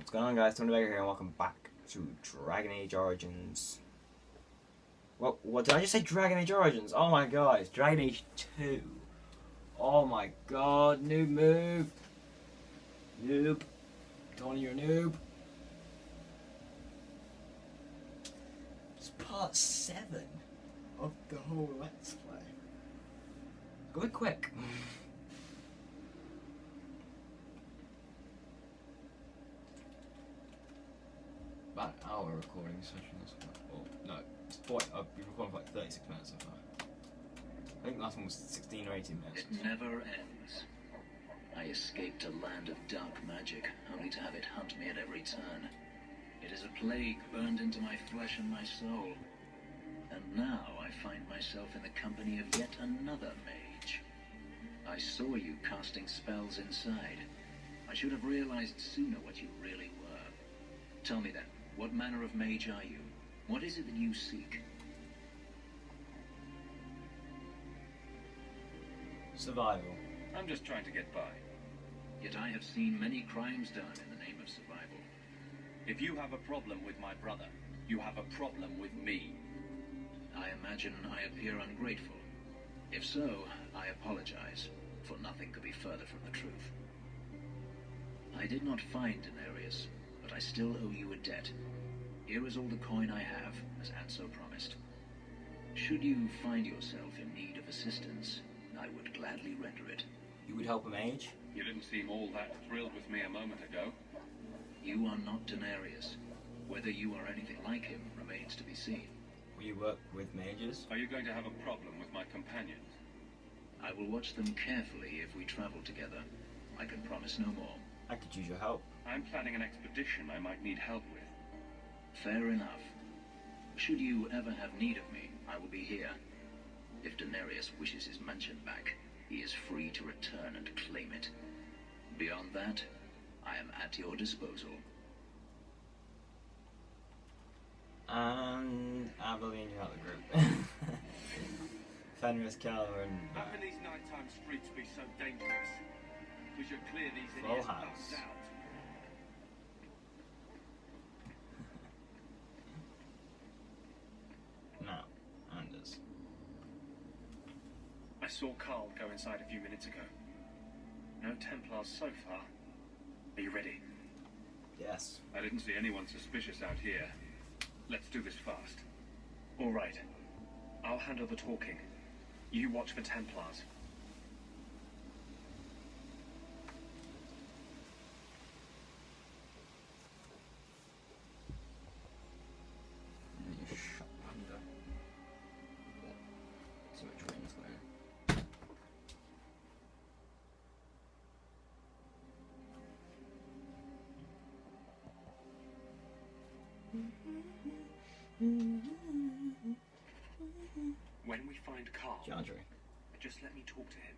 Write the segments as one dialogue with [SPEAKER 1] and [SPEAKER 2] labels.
[SPEAKER 1] What's going on, guys? Tony Vega here, and welcome back to Dragon Age Origins. What did I just say? Dragon Age Origins? Oh my god, it's Dragon Age 2. Oh my god, noob move. Noob. Tony, you're a noob. It's part 7 of the whole Let's Play. Go quick. About an hour recording session this one. Well, no, I've been recording for like 36 minutes so far. I think the last one was 16 or 18 minutes.
[SPEAKER 2] It never ends. I escaped a land of dark magic, only to have it hunt me at every turn. It is a plague burned into my flesh and my soul. And now I find myself in the company of yet another mage. I saw you casting spells inside. I should have realized sooner what you really were. Tell me then, what manner of mage are you? What is it that you seek?
[SPEAKER 1] Survival.
[SPEAKER 3] I'm just trying to get by.
[SPEAKER 2] Yet I have seen many crimes done in the name of survival.
[SPEAKER 3] If you have a problem with my brother, you have a problem with me.
[SPEAKER 2] I imagine I appear ungrateful. If so, I apologize, for nothing could be further from the truth. I did not find Denarius, but I still owe you a debt. Here is all the coin I have, as Anso promised. Should you find yourself in need of assistance, I would gladly render it.
[SPEAKER 1] You would help a mage?
[SPEAKER 3] You didn't seem all that thrilled with me a moment ago.
[SPEAKER 2] You are not Denarius. Whether you are anything like him remains to be seen.
[SPEAKER 1] Will you work with mages?
[SPEAKER 3] Are you going to have a problem with my companions?
[SPEAKER 2] I will watch them carefully if we travel together. I can promise no more.
[SPEAKER 1] I could use your help.
[SPEAKER 3] I'm planning an expedition I might need help with.
[SPEAKER 2] Fair enough. Should you ever have need of me, I will be here. If Denarius wishes his mansion back, he is free to return and claim it. Beyond that, I am at your disposal.
[SPEAKER 1] And I believe you're out of the group. Fenris, Keller, and
[SPEAKER 3] How can these nighttime streets be so dangerous? We should clear these
[SPEAKER 1] Full
[SPEAKER 3] idiots'
[SPEAKER 1] house.
[SPEAKER 3] bums out.
[SPEAKER 1] now, Anders.
[SPEAKER 3] I saw Carl go inside a few minutes ago. No Templars so far. Are you ready?
[SPEAKER 1] Yes.
[SPEAKER 3] I didn't see anyone suspicious out here. Let's do this fast. All right. I'll handle the talking. You watch for Templars.
[SPEAKER 1] You shut under. So much rain is going.
[SPEAKER 3] When we find Carl,
[SPEAKER 1] Jandre.
[SPEAKER 3] just let me talk to him.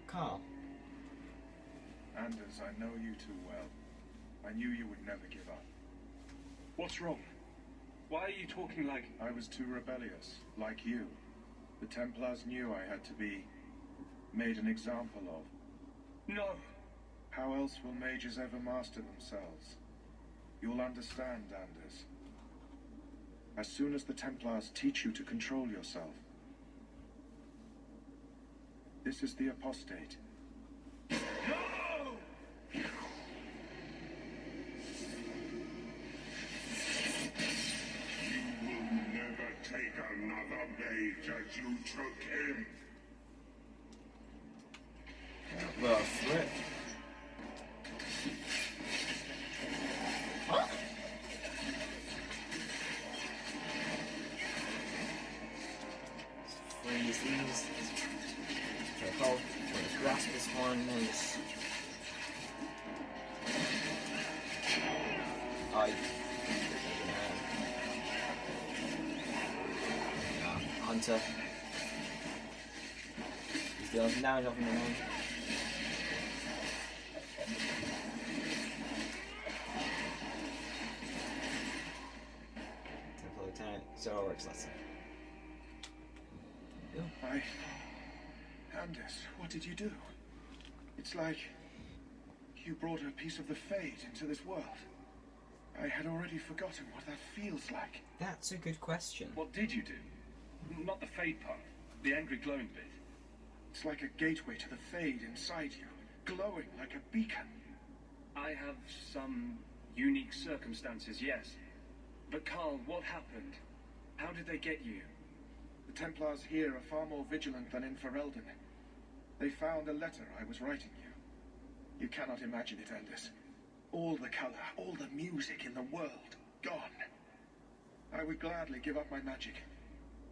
[SPEAKER 1] Carl.
[SPEAKER 4] Anders, I know you too well. I knew you would never give up.
[SPEAKER 3] What's wrong? Why are you talking like...
[SPEAKER 4] I was too rebellious, like you. The Templars knew I had to be made an example of.
[SPEAKER 3] No!
[SPEAKER 4] How else will mages ever master themselves? You'll understand, Anders. As soon as the Templars teach you to control yourself. This is the apostate.
[SPEAKER 3] No!
[SPEAKER 5] You will never take another mage as you took him.
[SPEAKER 1] Well, flip. Freeze these. Careful. We're gonna grasp this one. Nice. I. Hunter. He's dealing some damage off him now. Temple Lieutenant, so it works less.
[SPEAKER 4] I Anders, what did you do? It's like you brought a piece of the Fade into this world. I had already forgotten what that feels like.
[SPEAKER 1] That's a good question.
[SPEAKER 3] What did you do? Not the Fade part. The angry glowing bit.
[SPEAKER 4] It's like a gateway to the Fade inside you, glowing like a beacon.
[SPEAKER 3] I have some unique circumstances, yes. But Carl, what happened? How did they get you?
[SPEAKER 4] The Templars here are far more vigilant than in Ferelden. They found a letter I was writing you. You cannot imagine it, Anders. All the color, all the music in the world, gone. I would gladly give up my magic.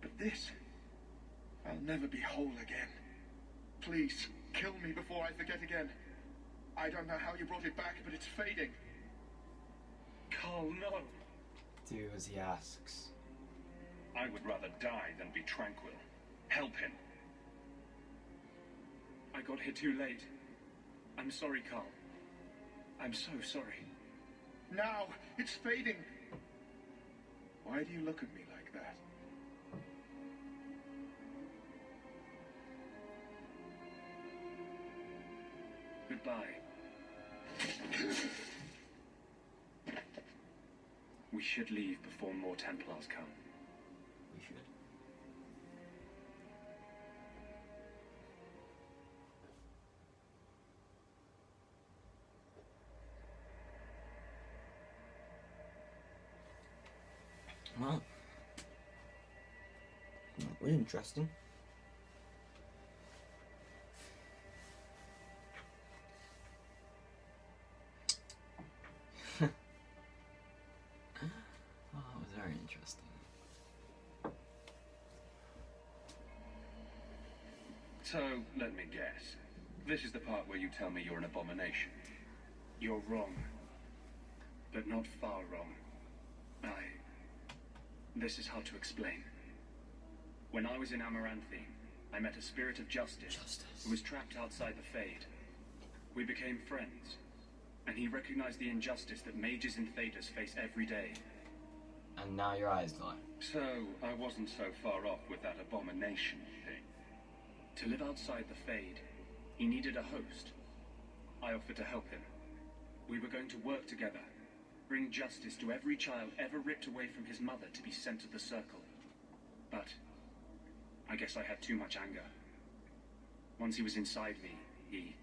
[SPEAKER 4] But this, I'll never be whole again. Please, kill me before I forget again. I don't know how you brought it back, but it's fading.
[SPEAKER 3] Carl, no.
[SPEAKER 1] Do as he asks.
[SPEAKER 3] I would rather die than be tranquil. Help him. I got here too late. I'm sorry, Carl. I'm so sorry.
[SPEAKER 4] Now, it's fading. Why do you look at me like that?
[SPEAKER 3] Goodbye. We should leave before more Templars come.
[SPEAKER 1] We should. Well, that was interesting. Oh, that was very interesting.
[SPEAKER 3] So, let me guess. This is the part where you tell me you're an abomination. You're wrong. But not far wrong. This is hard to explain. When I was in Amaranthine, I met a spirit of justice who was trapped outside the Fade. We became friends, and he recognized the injustice that mages and Thaders face every day.
[SPEAKER 1] And now your eyes lie.
[SPEAKER 3] So, I wasn't so far off with that abomination thing. To live outside the Fade, he needed a host. I offered to help him. We were going to work together, bring justice to every child ever ripped away from his mother to be sent to the Circle. But I guess I had too much anger. Once he was inside me, he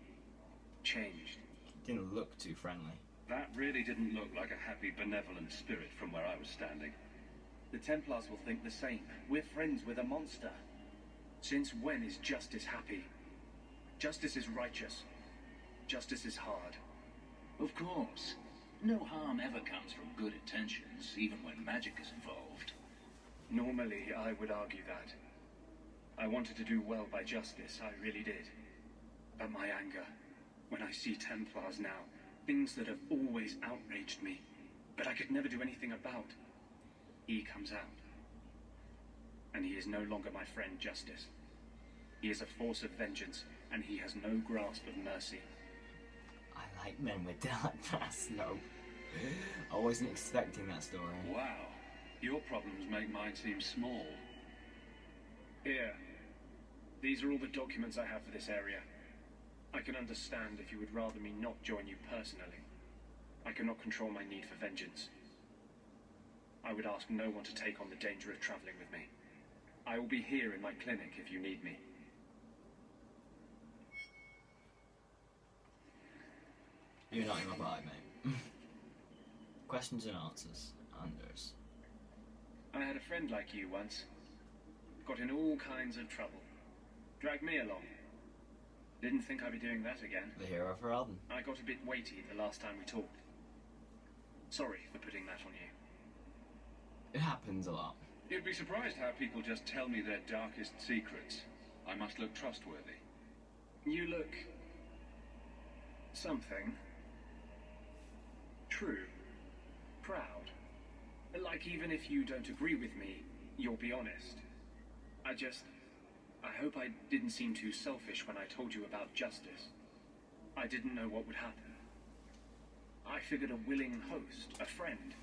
[SPEAKER 3] changed.
[SPEAKER 1] Didn't look too friendly.
[SPEAKER 3] That really didn't look like a happy, benevolent spirit from where I was standing. The Templars will think the same. We're friends with a monster. Since when is justice happy? Justice is righteous. Justice is hard.
[SPEAKER 2] Of course. No harm ever comes from good intentions, even when magic is involved.
[SPEAKER 3] Normally, I would argue that. I wanted to do well by justice, I really did. But my anger, when I see Templars now, things that have always outraged me, but I could never do anything about, he comes out. And he is no longer my friend, Justice. He is a force of vengeance, and he has no grasp of mercy.
[SPEAKER 1] I like men with dark past. No. I wasn't expecting that story.
[SPEAKER 3] Wow. Your problems make mine seem small. Here. These are all the documents I have for this area. I can understand if you would rather me not join you personally. I cannot control my need for vengeance. I would ask no one to take on the danger of traveling with me. I will be here in my clinic if you need me.
[SPEAKER 1] You're not in my vibe, mate. Questions and answers. Anders.
[SPEAKER 3] I had a friend like you once. Got in all kinds of trouble. Dragged me along. Didn't think I'd be doing that again.
[SPEAKER 1] The hero for Alden.
[SPEAKER 3] I got a bit weighty the last time we talked. Sorry for putting that on you.
[SPEAKER 1] It happens a lot.
[SPEAKER 3] You'd be surprised how people just tell me their darkest secrets. I must look trustworthy. You look... something. True. Proud. Like even if you don't agree with me, you'll be honest. I hope I didn't seem too selfish when I told you about justice. I didn't know what would happen. I figured a willing host, a friend.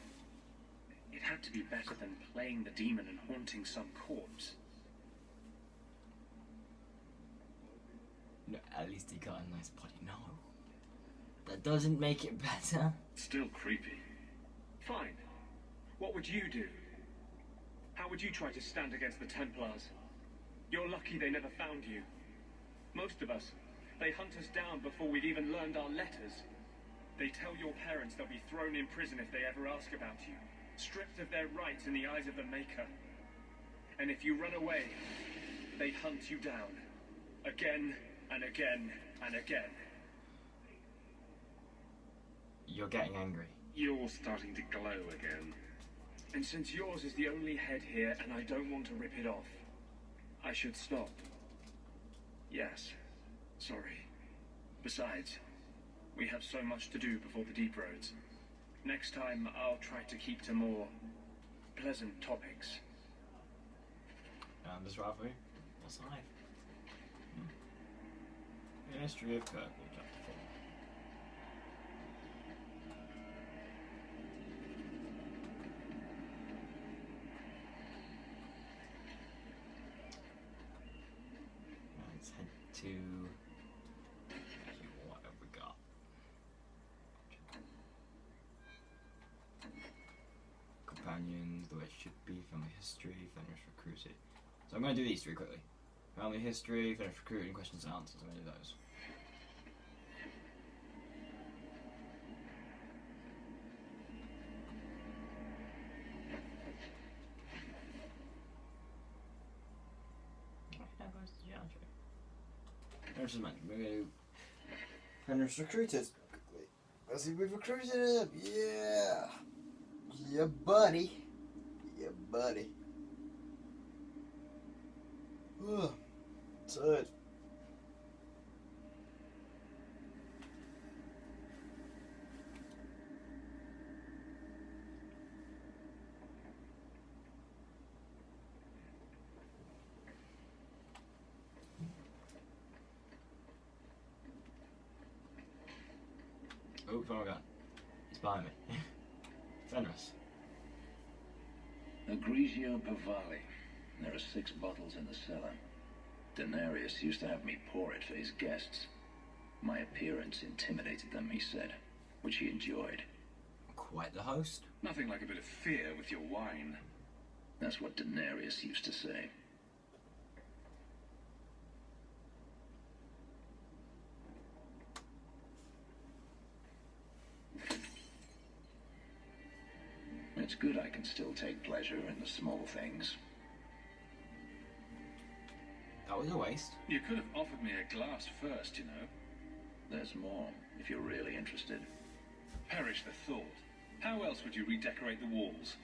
[SPEAKER 3] It had to be better than playing the demon and haunting some corpse.
[SPEAKER 1] least he got a nice body. No. That doesn't make it better.
[SPEAKER 3] Still creepy.
[SPEAKER 6] Fine. What would you do? How would you try to stand against the Templars? You're lucky they never found you. Most of us, they hunt us down before we've even learned our letters. They tell your parents they'll be thrown in prison if they ever ask about you, stripped of their rights in the eyes of the Maker. And if you run away, they hunt you down. Again and again and again.
[SPEAKER 1] You're getting angry.
[SPEAKER 3] You're starting to glow again.
[SPEAKER 6] And since yours is the only head here and I don't want to rip it off, I should stop. Yes. Sorry. Besides, we have so much to do before the Deep Roads. Next time, I'll try to keep to more pleasant topics.
[SPEAKER 1] This rivalry. What's life? The History of Kirkwall, Chapter 4. Let's head to... what have we got? Companions, the way it should be, family history, Fenris recruited. So I'm going to do these three quickly. Family history, Fenris recruiting, questions and answers. I'm going to do those. Fenris is mentioned. We're going to do Fenris recruited quickly. Let's see, we've recruited him. Yeah. Yeah, buddy. Yeah, buddy. Ugh. Tired. Oh, oh my god. He's behind me. Fenris.
[SPEAKER 2] Agrigio Pavali. There are 6 bottles in the cellar. Denarius used to have me pour it for his guests. My appearance intimidated them, he said, which he enjoyed.
[SPEAKER 1] Quite the host.
[SPEAKER 3] Nothing like a bit of fear with your wine.
[SPEAKER 2] That's what Denarius used to say. It's good I can still take pleasure in the small things.
[SPEAKER 1] That was a waste.
[SPEAKER 3] You could have offered me a glass first, you know.
[SPEAKER 2] There's more, if you're really interested.
[SPEAKER 3] Perish the thought. How else would you redecorate the walls?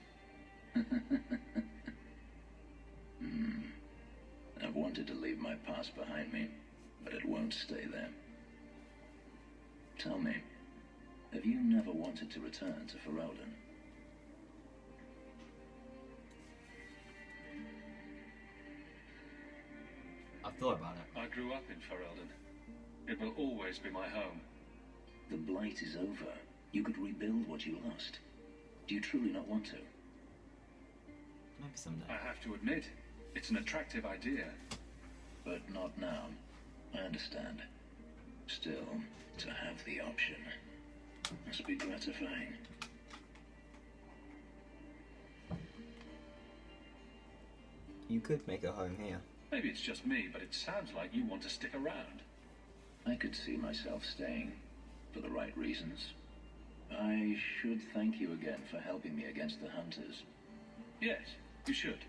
[SPEAKER 2] I've wanted to leave my past behind me, but it won't stay there. Tell me, have you never wanted to return to Ferelden?
[SPEAKER 1] I've thought about it.
[SPEAKER 3] I grew up in Ferelden. It will always be my home.
[SPEAKER 2] The Blight is over. You could rebuild what you lost. Do you truly not want to?
[SPEAKER 1] Maybe someday.
[SPEAKER 3] I have to admit, it's an attractive idea.
[SPEAKER 2] But not now. I understand. Still, to have the option must be gratifying.
[SPEAKER 1] You could make a home here.
[SPEAKER 3] Maybe it's just me, but it sounds like you want to stick around.
[SPEAKER 2] I could see myself staying, for the right reasons. I should thank you again for helping me against the Hunters.
[SPEAKER 3] Yes, you should.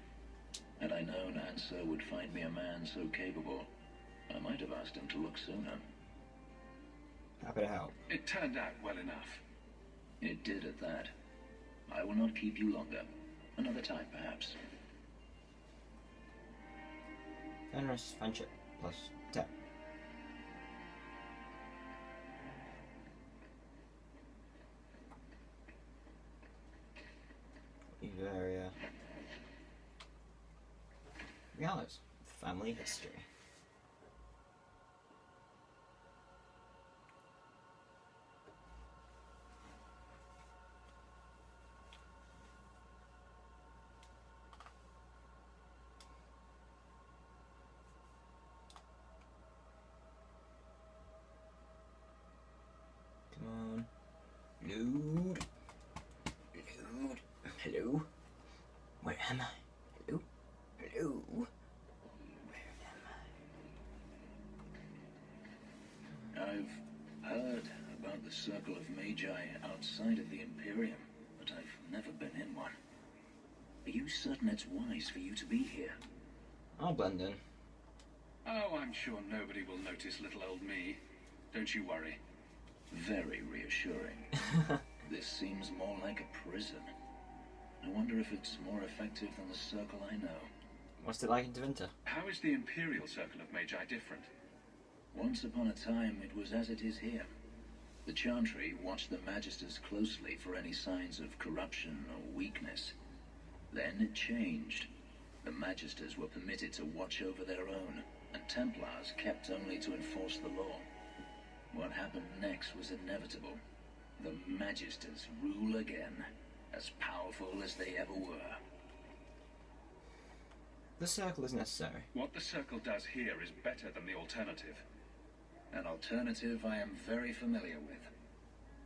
[SPEAKER 2] Had I known Ansel would find me a man so capable, I might have asked him to look sooner.
[SPEAKER 1] Happy to help.
[SPEAKER 3] It turned out well enough.
[SPEAKER 2] It did at that. I will not keep you longer. Another time, perhaps.
[SPEAKER 1] Fenris, friendship, plus 10. Either area. Realis, family history. Come on. Load. Load. Hello? Where am I? Hello? Hello? Where am I?
[SPEAKER 2] I've heard about the Circle of Magi outside of the Imperium, but I've never been in one. Are you certain it's wise for you to be here?
[SPEAKER 1] I'll blend in.
[SPEAKER 3] Oh, I'm sure nobody will notice little old me. Don't you worry.
[SPEAKER 2] Very reassuring. This seems more like a prison. I wonder if it's more effective than the Circle I know.
[SPEAKER 1] What's it like in Tevinter?
[SPEAKER 3] How is the Imperial Circle of Magi different?
[SPEAKER 2] Once upon a time, it was as it is here. The Chantry watched the Magisters closely for any signs of corruption or weakness. Then it changed. The Magisters were permitted to watch over their own, and Templars kept only to enforce the law. What happened next was inevitable. The Magisters rule again, as powerful as they ever were.
[SPEAKER 1] The circle is necessary.
[SPEAKER 3] What the Circle does here is better than the alternative.
[SPEAKER 2] An alternative I am very familiar with.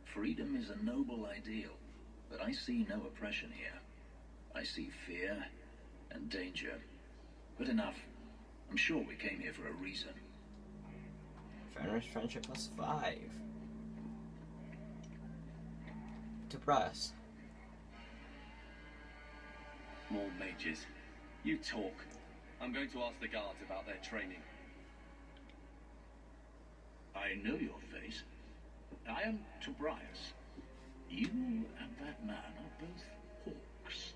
[SPEAKER 2] Freedom is a noble ideal, but I see no oppression here. I see fear and danger. But enough. I'm sure we came here for a reason.
[SPEAKER 1] Fenris friendship +5. To press.
[SPEAKER 6] More mages. You talk. I'm going to ask the guards about their training.
[SPEAKER 7] I know your face. I am Tobias. You and that man are both hawks.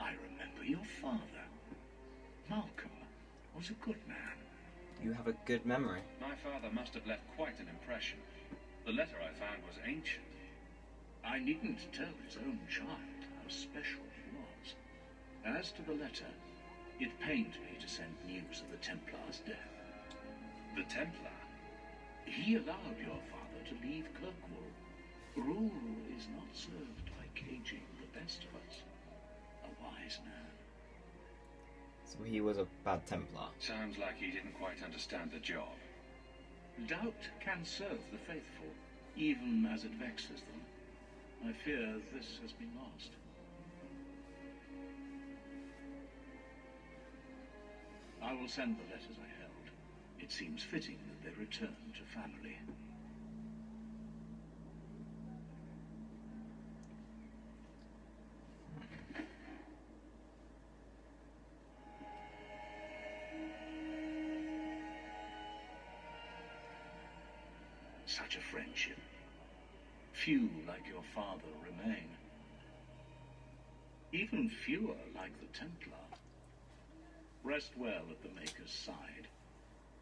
[SPEAKER 7] I remember your father. Malcolm was a good man.
[SPEAKER 1] You have a good memory.
[SPEAKER 3] My father must have left quite an impression. The letter I found was ancient.
[SPEAKER 7] I needn't tell his own child how special he was. As to the letter, it pained me to send news of the Templar's death.
[SPEAKER 3] The Templar?
[SPEAKER 7] He allowed your father to leave Kirkwall. Rule is not served by caging the best of us. A wise man.
[SPEAKER 1] So he was a bad Templar.
[SPEAKER 3] Sounds like he didn't quite understand the job.
[SPEAKER 7] Doubt can serve the faithful, even as it vexes them. I fear this has been lost. I will send the letters I held. It seems fitting that they return to family. Such a friendship. Few like your father remain. Even fewer like the Templar. Rest well at the Maker's side,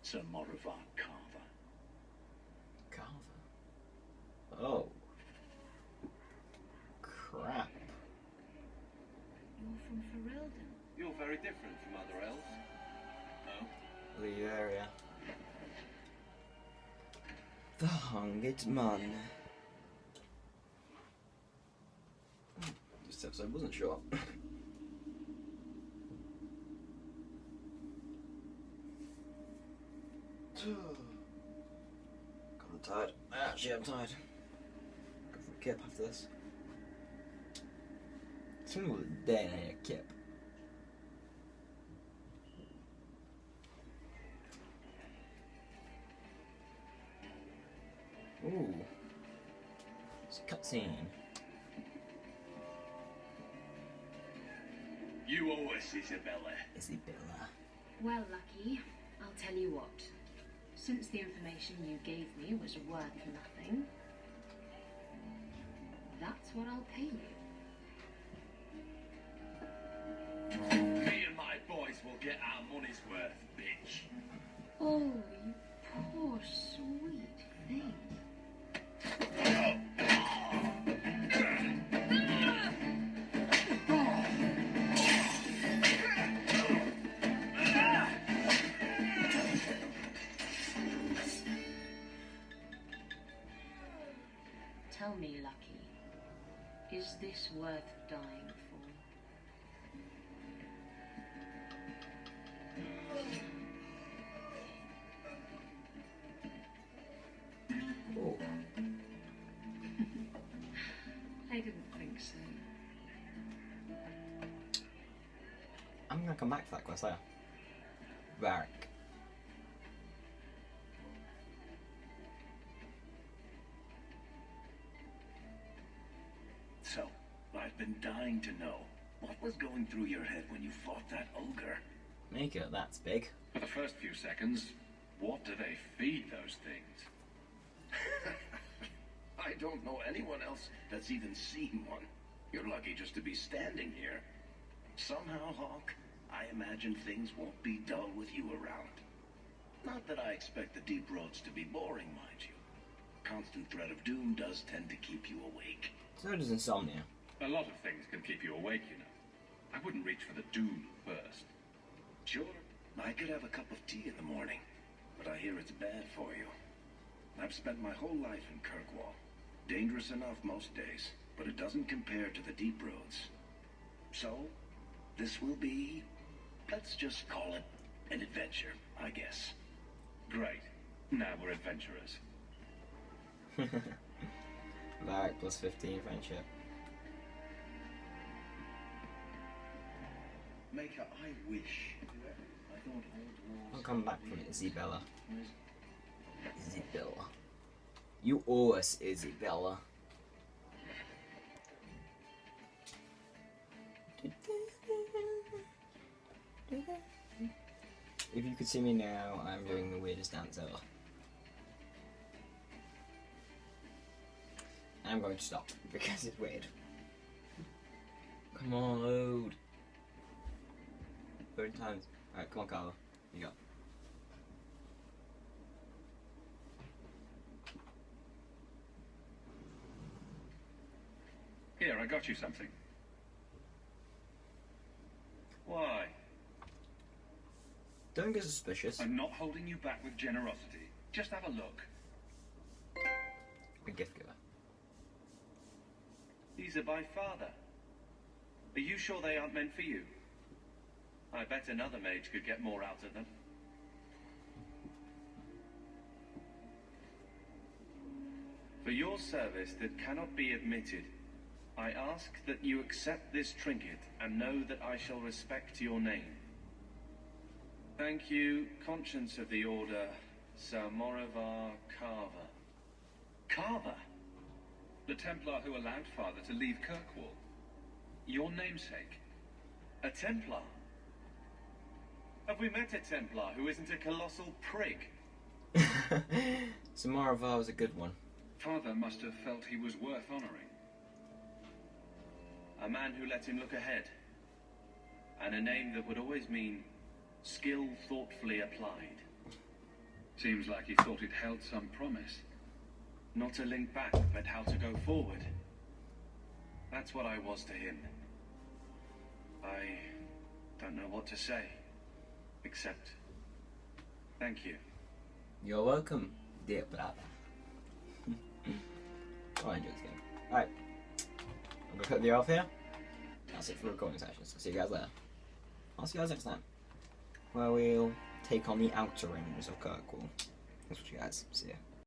[SPEAKER 7] Sir Morivar Carver.
[SPEAKER 1] Carver? Oh. Crap.
[SPEAKER 8] You're from Ferelden.
[SPEAKER 6] You're very different from other elves.
[SPEAKER 2] No?
[SPEAKER 1] Leave area. The Hunged Man. This episode wasn't short. God, I'm tired. Actually, I'm tired. Go for a kip after this. Someone with a day and a kip. Ooh. It's a cutscene.
[SPEAKER 6] You owe us, Isabella.
[SPEAKER 1] Isabella.
[SPEAKER 8] Well, Lucky, I'll tell you what. Since the information you gave me was worth nothing, that's what I'll pay you.
[SPEAKER 6] Me and my boys will get our money's worth, bitch.
[SPEAKER 8] Oh, you poor sweet thing. Tell me, Lucky, is this worth dying for?
[SPEAKER 1] Oh. might come back for that quest later. Varric.
[SPEAKER 7] So, I've been dying to know, what was going through your head when you fought that ogre?
[SPEAKER 1] Maker, that's big.
[SPEAKER 3] For the first few seconds, what do they feed those things?
[SPEAKER 7] I don't know anyone else that's even seen one. You're lucky just to be standing here. Somehow, Hawk, I imagine things won't be dull with you around. Not that I expect the deep roads to be boring, mind you. Constant threat of doom does tend to keep you awake.
[SPEAKER 1] So does insomnia.
[SPEAKER 3] A lot of things can keep you awake, you know. I wouldn't reach for the doom first.
[SPEAKER 7] Sure, I could have a cup of tea in the morning, but I hear it's bad for you. I've spent my whole life in Kirkwall. Dangerous enough most days, but it doesn't compare to the deep roads. So, this will be, let's just call it an adventure, I guess.
[SPEAKER 3] Great. Now we're adventurers.
[SPEAKER 1] Varric plus 15 friendship.
[SPEAKER 7] Maker, I wish. I thought old
[SPEAKER 1] I'll come back from Isabella. Isabella. You owe us, Isabella. If you could see me now, I'm doing the weirdest dance ever. I'm going to stop because it's weird. Come on, load. 30 times. Alright, come on, Carla. You go.
[SPEAKER 3] Here, I got you something. Why?
[SPEAKER 1] Don't get suspicious.
[SPEAKER 3] I'm not holding you back with generosity. Just have a look.
[SPEAKER 1] A gift giver.
[SPEAKER 6] These are by father. Are you sure they aren't meant for you? I bet another mage could get more out of them. For your service that cannot be admitted, I ask that you accept this trinket and know that I shall respect your name. Thank you, Conscience of the Order, Sir Morivar Carver. Carver?
[SPEAKER 3] The Templar who allowed Father to leave Kirkwall. Your namesake.
[SPEAKER 6] A Templar? Have we met a Templar who isn't a colossal prig?
[SPEAKER 1] Samaravar was a good one.
[SPEAKER 3] Father must have felt he was worth honoring.
[SPEAKER 6] A man who let him look ahead. And a name that would always mean skill thoughtfully applied.
[SPEAKER 3] Seems like he thought it held some promise.
[SPEAKER 6] Not to link back, but how to go forward. That's what I was to him. I don't know what to say. Except, thank you.
[SPEAKER 1] You're welcome, dear brother. Oh, I enjoyed this game. Alright. I'm gonna cut the video off here. That's it for recording sessions. See you guys later. I'll see you guys next time. Where we'll take on the outer rings of Kirkwall. That's what you guys see ya.